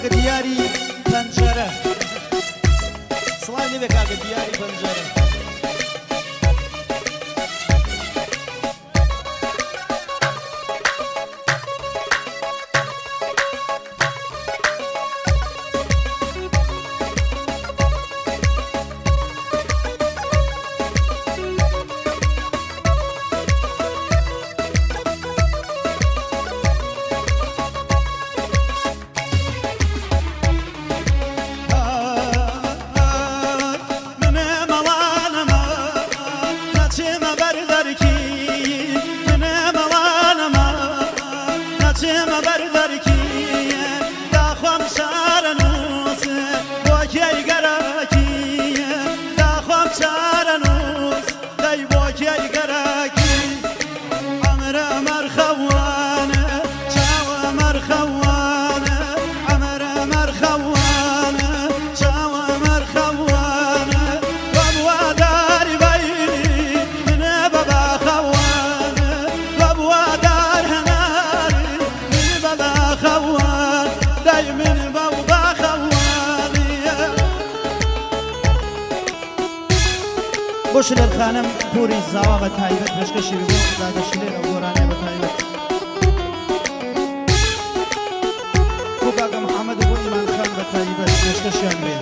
کاکە دیاری پەنجەرە سڵای لێبێ کاکە دیاری پەنجەرە بۆشلێر خانم پوری زاوا بە تایبەت پێشکەشی بۆ داگەشلێر ئەو گۆرانەیە بە تایبەت بۆ کاکە محەممەد بۆ ئیمان خان بە تایبەت پێشکەشیان بێ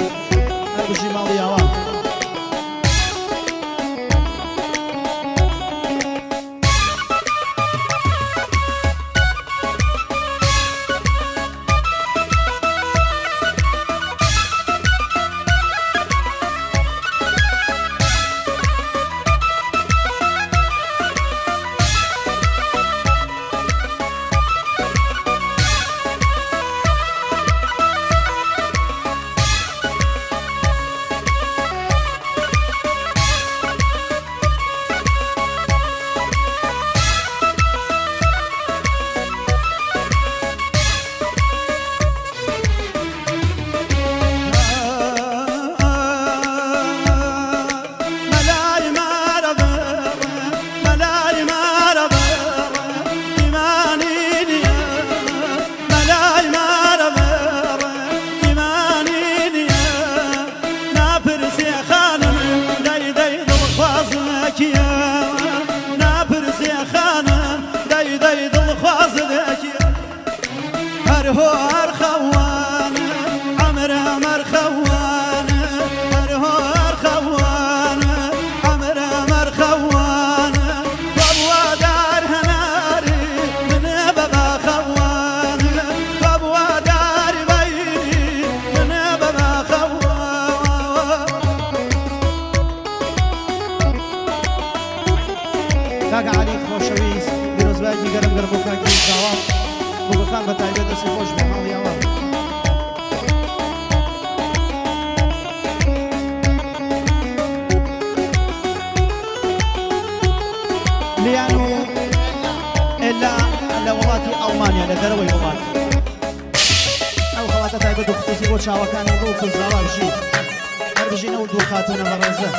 هەربژی ماڵی ئاوا کاکە عەلی خۆشەویست پیرۆزبایەکی گەرم گەر بۆ کاکی زاوا بۆگەخان بە تایبەت دەستی خۆش بێ ماڵی ئاوا لیان و ئێلا لە وڵاتی ئەڵمانیا لە دەرەوەی وڵات ئەو خەڵاتە تایبەت و خصوصی بۆ چاوەکانەوە بۆ کورزاوا بژی هەر بژینەوە دوو خاتونە بەڕێزە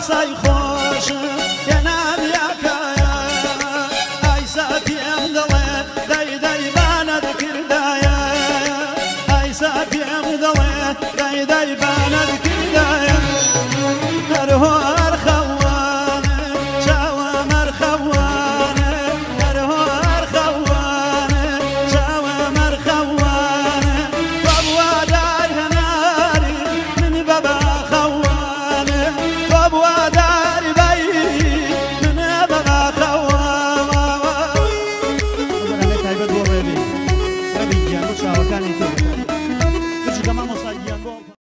Say